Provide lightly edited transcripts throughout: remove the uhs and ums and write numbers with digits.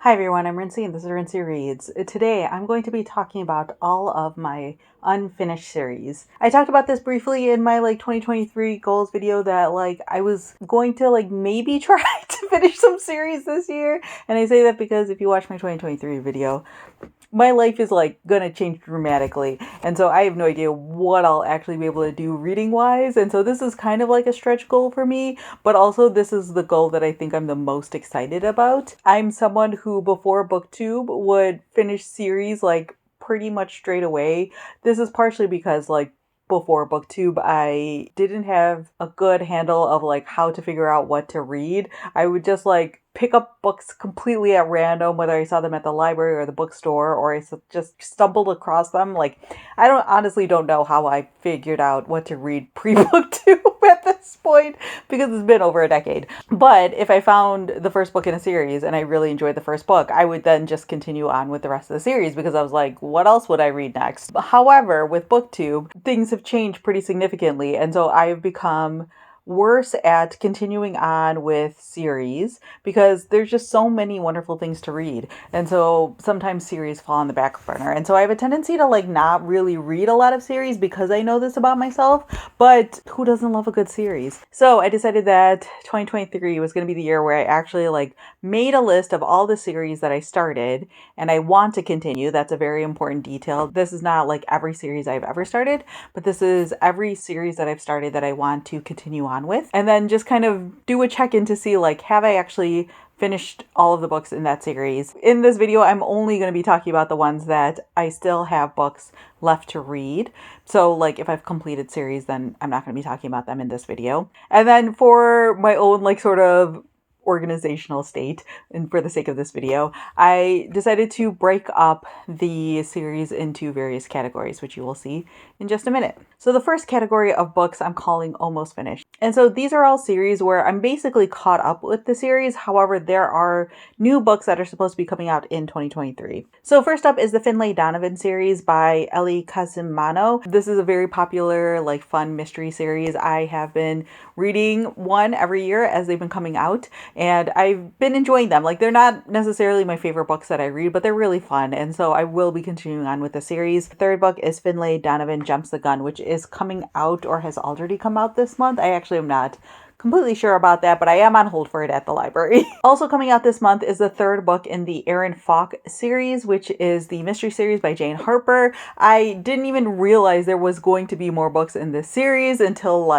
Hi everyone, I'm Rincey and this is Rincey Reads. Today I'm going to be talking about all of my unfinished series. I talked about this briefly in my 2023 goals video that I was going to maybe try to finish some series this year. And I say that because if you watch my 2023 video, my life is gonna change dramatically, and so I have no idea what I'll actually be able to do reading wise, and so this is kind of like a stretch goal for me, but also this is the goal that I think I'm the most excited about. I'm someone who before booktube would finish series pretty much straight away. This is partially because before booktube I didn't have a good handle of how to figure out what to read. I would just pick up books completely at random, whether I saw them at the library or the bookstore, or I just stumbled across them. I don't know how I figured out what to read pre-booktube at this point, because it's been over a decade. But if I found the first book in a series and I really enjoyed the first book, I would then just continue on with the rest of the series, because I was like, what else would I read next? However, with booktube, things have changed pretty significantly, and so I've become worse at continuing on with series because there's just so many wonderful things to read, and so sometimes series fall on the back burner, and so I have a tendency to not really read a lot of series because I know this about myself. But who doesn't love a good series? So I decided that 2023 was going to be the year where I actually made a list of all the series that I started and I want to continue. That's a very important detail. This is not every series I've ever started, but this is every series that I've started that I want to continue on with, and then just kind of do a check-in to see have I actually finished all of the books in that series. In this video, I'm only going to be talking about the ones that I still have books left to read. So if I've completed series, then I'm not going to be talking about them in this video. And then for my own sort of organizational state, and for the sake of this video, I decided to break up the series into various categories, which you will see in just a minute. So the first category of books I'm calling almost finished. And so these are all series where I'm basically caught up with the series. However, there are new books that are supposed to be coming out in 2023. So first up is the Finlay Donovan series by Ellie Casimano. This is a very popular, fun mystery series. I have been reading one every year as they've been coming out, and I've been enjoying them. They're not necessarily my favorite books that I read, but they're really fun, and so I will be continuing on with the series. The third book is Finlay Donovan Jumps the Gun, which is coming out or has already come out this month. I actually am not completely sure about that, but I am on hold for it at the library. Also coming out this month is the third book in the Aaron Falk series, which is the mystery series by Jane Harper. I didn't even realize there was going to be more books in this series until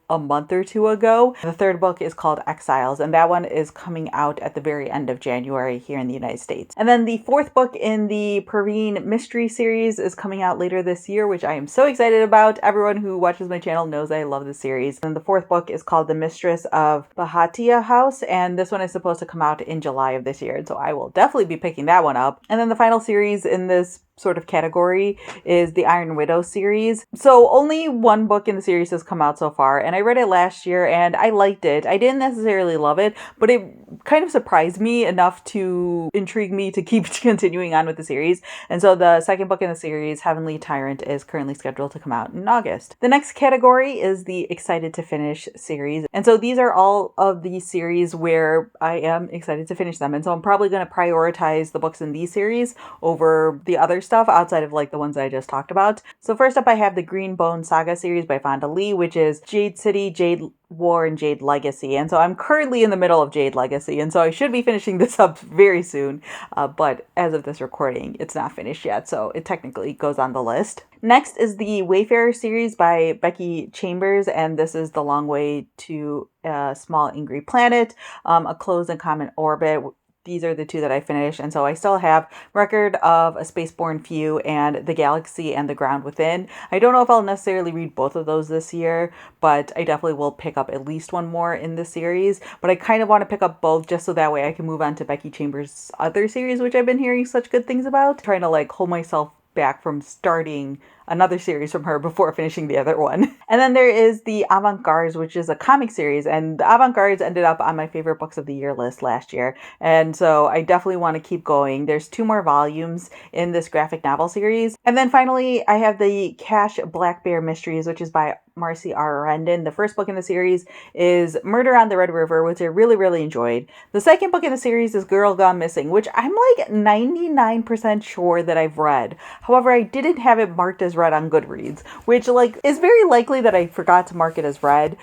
a month or two ago. The third book is called Exiles, and that one is coming out at the very end of January here in the United States. And then the fourth book in the Perveen mystery series is coming out later this year, which I am so excited about. Everyone who watches my channel knows I love this series. And the fourth book is called The Mistress of Bahatia House, and this one is supposed to come out in July of this year, and so I will definitely be picking that one up. And then the final series in this sort of category is the Iron Widow series. So only one book in the series has come out so far, and I read it last year and I liked it. I didn't necessarily love it, but it kind of surprised me enough to intrigue me to keep continuing on with the series. And so the second book in the series, Heavenly Tyrant, is currently scheduled to come out in August. The next category is the Excited to Finish series. And so these are all of the series where I am excited to finish them. And so I'm probably going to prioritize the books in these series over the other stuff outside of the ones I just talked about. So first up, I have the Green Bone Saga series by Fonda Lee, which is Jade City, Jade War, and Jade Legacy. And so I'm currently in the middle of Jade Legacy, and so I should be finishing this up very soon. But as of this recording, it's not finished yet, so it technically goes on the list. Next is the Wayfarer series by Becky Chambers, and this is The Long Way to a Small Angry Planet, A Closed and Common Orbit. These are the two that I finished, and so I still have Record of a Spaceborne Few and The Galaxy and the Ground Within. I don't know if I'll necessarily read both of those this year, but I definitely will pick up at least one more in the series. But I kind of want to pick up both just so that way I can move on to Becky Chambers' other series, which I've been hearing such good things about. Trying to hold myself back from starting another series from her before finishing the other one. And then there is the Avant-Gardes, which is a comic series, and the Avant-Gardes ended up on my favorite books of the year list last year, and so I definitely want to keep going. There's 2 more volumes in this graphic novel series. And then finally, I have the Cash Black Bear Mysteries, which is by Marcy R. Rendon. The first book in the series is Murder on the Red River, which I really, really enjoyed. The second book in the series is Girl Gone Missing, which I'm like 99% sure that I've read. However, I didn't have it marked as read on Goodreads, which like is very likely that I forgot to mark it as read.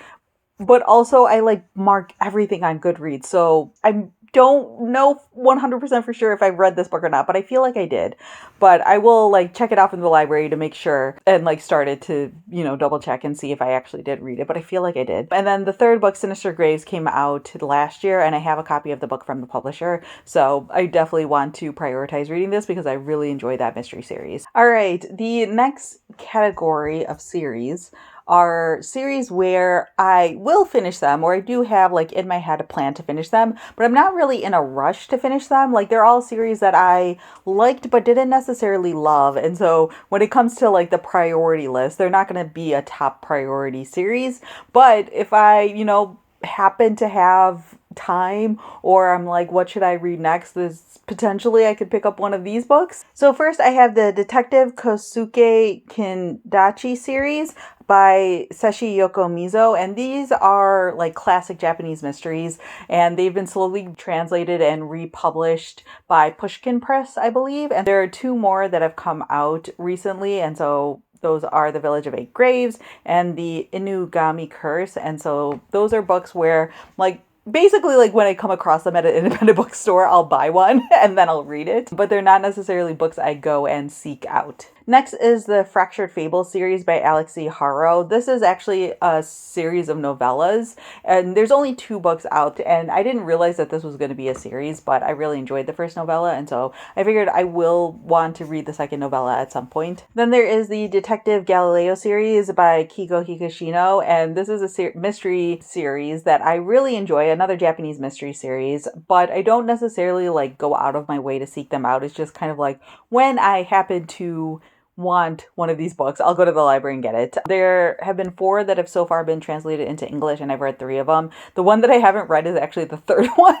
But also I like mark everything on Goodreads, so I don't know 100% for sure if I read this book or not, but I feel like I did. But I will like check it off in the library to make sure and like started to, double check and see if I actually did read it, but I feel like I did. And then the third book, Sinister Graves, came out last year, and I have a copy of the book from the publisher, so I definitely want to prioritize reading this because I really enjoyed that mystery series. All right, the next category of series are series where I will finish them, or I do have like in my head a plan to finish them, but I'm not really in a rush to finish them. Like they're all series that I liked but didn't necessarily love. And so when it comes to like the priority list, they're not going to be a top priority series. But if I, happen to have time, or I'm like, what should I read next? This potentially I could pick up one of these books. So first I have the Detective Kosuke Kindachi series by Seshi Yokomizo, and these are like classic Japanese mysteries, and they've been slowly translated and republished by Pushkin Press, I believe, and there are two more that have come out recently, and so those are The Village of Eight Graves and The Inugami Curse. And so those are books where like basically like when I come across them at an independent bookstore, I'll buy one and then I'll read it, but they're not necessarily books I go and seek out. Next is the Fractured Fables series by Alexei Haro. This is actually a series of novellas, and there's only 2 books out, and I didn't realize that this was going to be a series, but I really enjoyed the first novella, and so I figured I will want to read the second novella at some point. Then there is the Detective Galileo series by Kiko Higashino, and this is a mystery series that I really enjoy, another Japanese mystery series, but I don't necessarily like go out of my way to seek them out. It's just kind of like when I happen to want one of these books, I'll go to the library and get it. There have been 4 that have so far been translated into English, and I've read 3 of them. The one that I haven't read is actually the third one.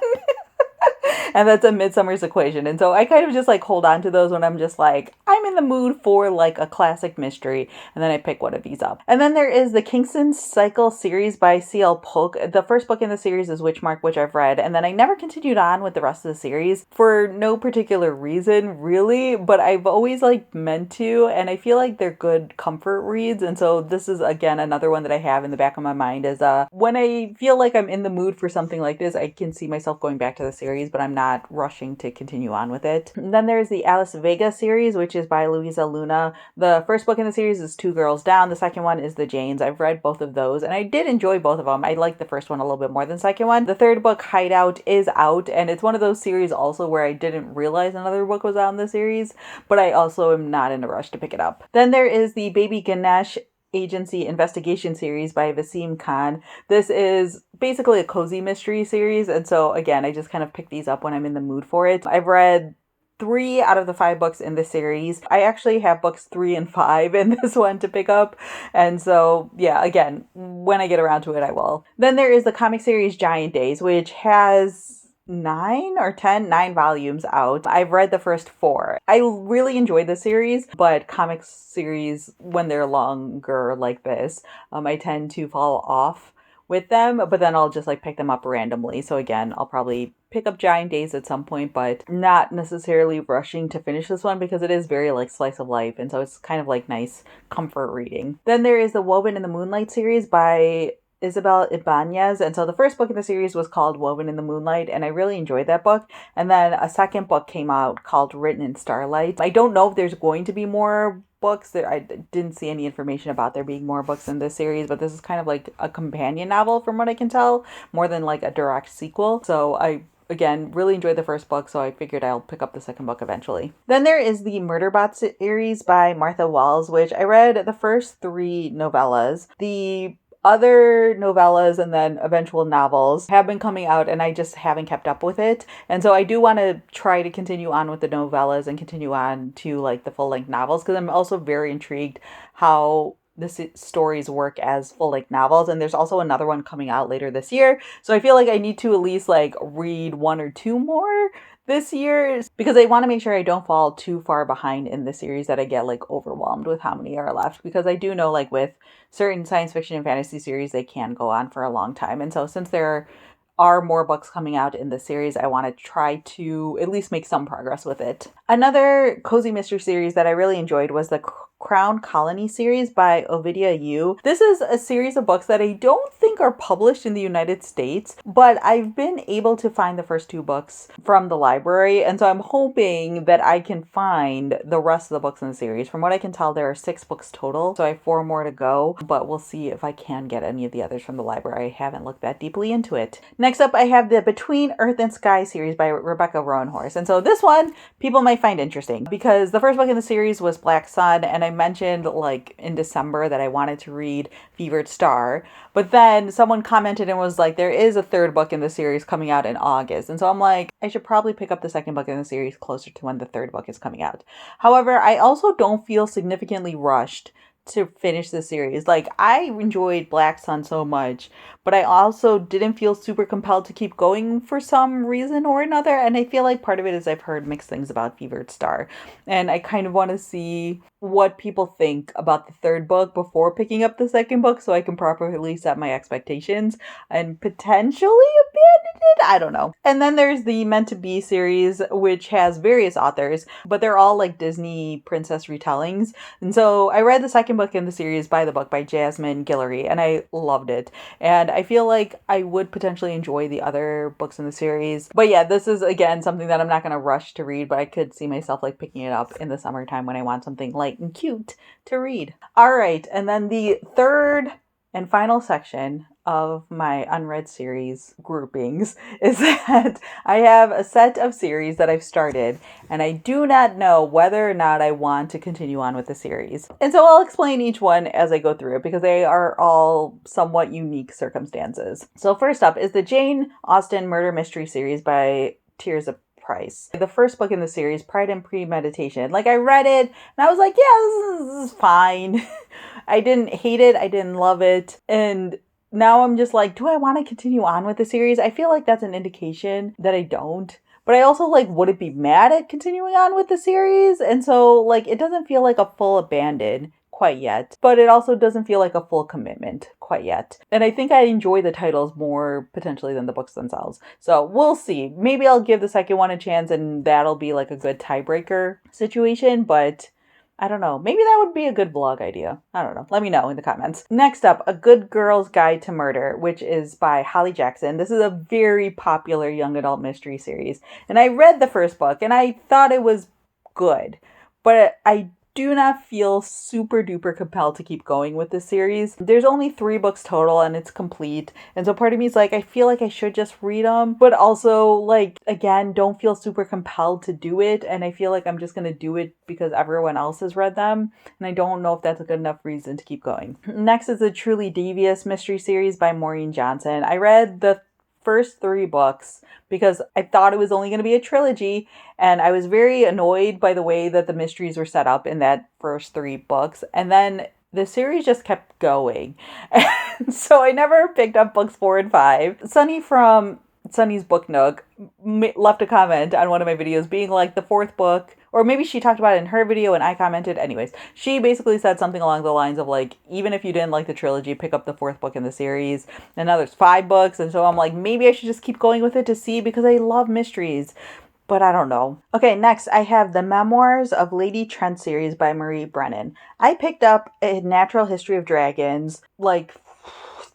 And that's A Midsummer's Equation. And so I kind of just like hold on to those when I'm just like, I'm in the mood for like a classic mystery. And then I pick one of these up. And then there is the Kingston Cycle series by C.L. Polk. The first book in the series is Witchmark, which I've read. And then I never continued on with the rest of the series for no particular reason, really. But I've always like meant to. And I feel like they're good comfort reads. And so this is, again, another one that I have in the back of my mind is when I feel like I'm in the mood for something like this, I can see myself going back to the series, but I'm not rushing to continue on with it. And then there's the Alice Vega series, which is by Louisa Luna. The first book in the series is Two Girls Down. The second one is The Janes. I've read both of those, and I did enjoy both of them. I liked the first one a little bit more than the second one. The third book, Hideout, is out, and it's one of those series also where I didn't realize another book was out in the series, but I also am not in a rush to pick it up. Then there is the Baby Ganesh Agency Investigation series by Vaseem Khan. This is basically a cozy mystery series, and so again, I just kind of pick these up when I'm in the mood for it. I've read 3 out of the 5 books in this series. I actually have books 3 and 5 in this one to pick up, and so yeah, again, when I get around to it, I will. Then there is the comic series Giant Days, which has 9 volumes out. I've read the first 4. I really enjoyed the series, but comic series, when they're longer like this, I tend to fall off with them, but then I'll just like pick them up randomly. So again, I'll probably pick up Giant Days at some point, but not necessarily rushing to finish this one because it is very like slice of life, and so it's kind of like nice comfort reading. Then there is the Woven in the Moonlight series by Isabel Ibanez, and so the first book in the series was called Woven in the Moonlight, and I really enjoyed that book. And then a second book came out called Written in Starlight. I don't know if there's going to be more books. I didn't see any information about there being more books in this series, but this is kind of like a companion novel from what I can tell, more than like a direct sequel. So I again, really enjoyed the first book, so I figured I'll pick up the second book eventually. Then there is the Murderbot series by Martha Wells, which I read the first 3 novellas. The other novellas and then eventual novels have been coming out, and I just haven't kept up with it. And so I do want to try to continue on with the novellas and continue on to like the full-length novels, because I'm also very intrigued how the stories work as full-length novels. And there's also another one coming out later this year, so I feel like I need to at least like read 1 or 2 more this year, because I want to make sure I don't fall too far behind in the series that I get like overwhelmed with how many are left, because I do know like with certain science fiction and fantasy series, they can go on for a long time. And so since there are more books coming out in the series, I want to try to at least make some progress with it. Another cozy mystery series that I really enjoyed was the Crown Colony series by Ovidia Yu. This is a series of books that I don't think are published in the United States, but I've been able to find the first 2 books from the library, and so I'm hoping that I can find the rest of the books in the series. From what I can tell, there are 6 books total, so I have 4 more to go, but we'll see if I can get any of the others from the library. I haven't looked that deeply into it. Next up, I have the Between Earth and Sky series by Rebecca Roanhorse, and so this one people might find interesting because the first book in the series was Black Sun, and I mentioned like in December that I wanted to read Fevered Star, but then someone commented and was like, there is a 3rd book in the series coming out in August, and so I'm like, I should probably pick up the 2nd book in the series closer to when the 3rd book is coming out. However, I also don't feel significantly rushed to finish the series. Like, I enjoyed Black Sun so much, but I also didn't feel super compelled to keep going for some reason or another. And I feel like part of it is I've heard mixed things about Fevered Star, and I kind of want to see what people think about the 3rd book before picking up the 2nd book so I can properly set my expectations and potentially abandon it. I don't know. And then there's the Meant to Be series, which has various authors, but they're all like Disney princess retellings. And so I read the 2nd book in the series by the book by Jasmine Guillory, and I loved it. And I feel like I would potentially enjoy the other books in the series. But yeah, this is again something that I'm not going to rush to read, but I could see myself like picking it up in the summertime when I want something light and cute to read. All right, and then the 3rd and final section of my unread series groupings is that I have a set of series that I've started, and I do not know whether or not I want to continue on with the series. And so I'll explain each one as I go through it because they are all somewhat unique circumstances. So first up is the Jane Austen murder mystery series by Tirzah Price. The first book in the series, Pride and Premeditation. Like, I read it and I was like, yeah, this is fine. I didn't hate it. I didn't love it. And now I'm just like, do I want to continue on with the series? I feel like that's an indication that I don't. But I also like wouldn't be mad at continuing on with the series. And so like it doesn't feel like a full abandon quite yet, but it also doesn't feel like a full commitment quite yet. And I think I enjoy the titles more potentially than the books themselves. So we'll see. Maybe I'll give the 2nd one a chance and that'll be like a good tiebreaker situation, but I don't know. Maybe that would be a good vlog idea. I don't know. Let me know in the comments. Next up, A Good Girl's Guide to Murder, which is by Holly Jackson. This is a very popular young adult mystery series. And I read the first book and I thought it was good, but I do not feel super duper compelled to keep going with this series. There's only 3 books total and it's complete. And so part of me is like, I feel like I should just read them, but also like, again, don't feel super compelled to do it. And I feel like I'm just going to do it because everyone else has read them. And I don't know if that's a good enough reason to keep going. Next is the Truly Devious mystery series by Maureen Johnson. I read the first 3 books because I thought it was only going to be a trilogy, and I was very annoyed by the way that the mysteries were set up in that first 3 books, and then the series just kept going. And so I never picked up books 4 and 5. Sunny from Sunny's Book Nook left a comment on one of my videos being like the 4th book, or maybe she talked about it in her video and I commented. Anyways, she basically said something along the lines of like, even if you didn't like the trilogy, pick up the 4th book in the series. And now there's 5 books. And so I'm like, maybe I should just keep going with it to see, because I love mysteries. But I don't know. Okay, next I have the Memoirs of Lady Trent series by Marie Brennan. I picked up A Natural History of Dragons like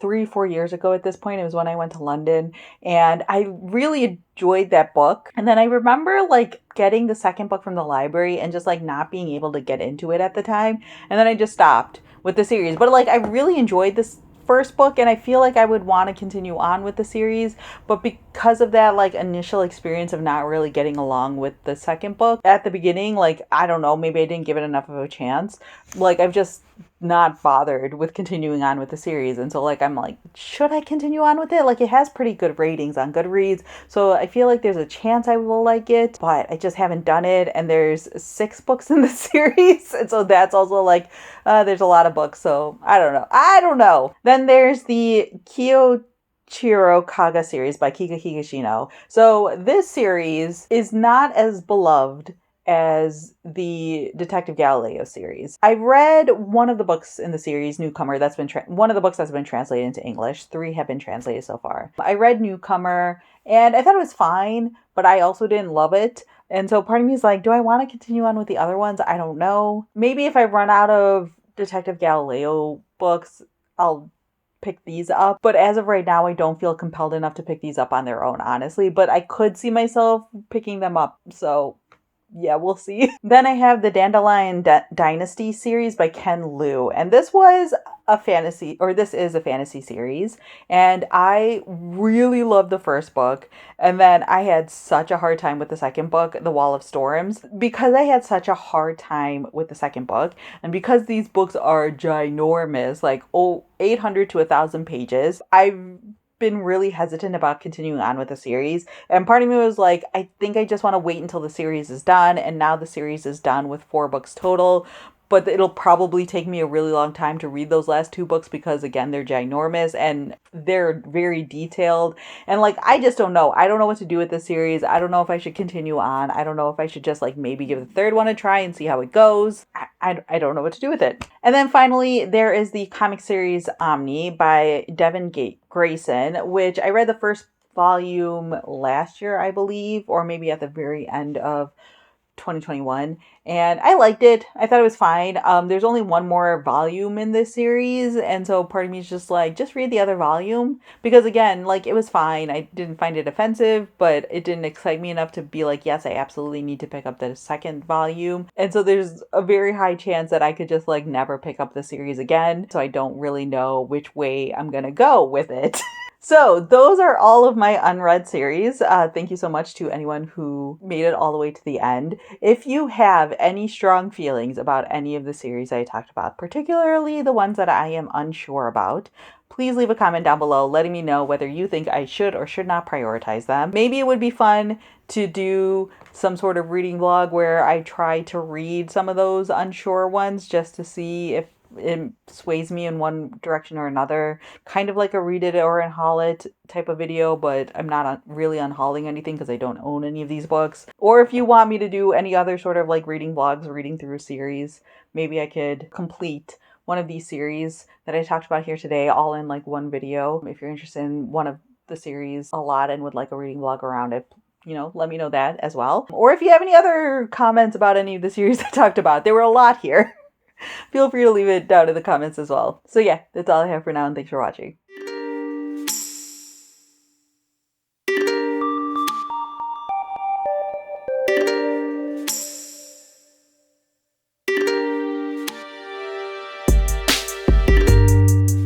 3-4 years ago at this point. It was when I went to London, and I really enjoyed that book. And then I remember like getting the 2nd book from the library and just like not being able to get into it at the time. And then I just stopped with the series. But like I really enjoyed this first book, and I feel like I would want to continue on with the series, but because of that like initial experience of not really getting along with the 2nd book at the beginning, like I don't know, maybe I didn't give it enough of a chance. Like I've just not bothered with continuing on with the series, and so like I'm like, should I continue on with it? Like it has pretty good ratings on Goodreads, so I feel like there's a chance I will like it, but I just haven't done it. And there's 6 books in the series, and so that's also like there's a lot of books, so I don't know. Then there's the Chiro Kaga series by Kika Higashino. So this series is not as beloved as the Detective Galileo series. I've read one of the books in the series, Newcomer, that's been one of the books that's been translated into English. 3 have been translated so far. I read Newcomer and I thought it was fine, but I also didn't love it. And so part of me is like, do I want to continue on with the other ones? I don't know. Maybe if I run out of Detective Galileo books, I'll pick these up. But as of right now, I don't feel compelled enough to pick these up on their own, honestly. But I could see myself picking them up. So yeah, we'll see. Then I have the Dandelion Dynasty series by Ken Liu. And this is a fantasy series. And I really loved the first book. And then I had such a hard time with the second book, The Wall of Storms. Because I had such a hard time with the second book, and because these books are ginormous, like 800 to 1,000 pages, I've been really hesitant about continuing on with the series. And part of me was like, I think I just want to wait until the series is done. And now the series is done with 4 books total. But it'll probably take me a really long time to read those last 2 books because, again, they're ginormous and they're very detailed. And, like, I just don't know. I don't know what to do with this series. I don't know if I should continue on. I don't know if I should just, like, maybe give the third one a try and see how it goes. I don't know what to do with it. And then finally, there is the comic series Omni by Devin Grayson, which I read the first volume last year, I believe, or maybe at the very end of 2021, and I liked it. I thought it was fine. There's only one more volume in this series, and so part of me is just like, just read the other volume, because again, like, it was fine. I didn't find it offensive, but it didn't excite me enough to be like, yes, I absolutely need to pick up the second volume. And so there's a very high chance that I could just like never pick up the series again, so I don't really know which way I'm gonna go with it. So those are all of my unread series. Thank you so much to anyone who made it all the way to the end. If you have any strong feelings about any of the series I talked about, particularly the ones that I am unsure about, please leave a comment down below letting me know whether you think I should or should not prioritize them. Maybe it would be fun to do some sort of reading vlog where I try to read some of those unsure ones just to see if it sways me in one direction or another, kind of like a read it or unhaul it type of video, but I'm not really unhauling anything because I don't own any of these books. Or if you want me to do any other sort of like reading vlogs, reading through a series, maybe I could complete one of these series that I talked about here today all in like one video. If you're interested in one of the series a lot and would like a reading vlog around it, let me know that as well. Or if you have any other comments about any of the series I talked about, there were a lot here. Feel free to leave it down in the comments as well. So yeah, that's all I have for now, and thanks for watching.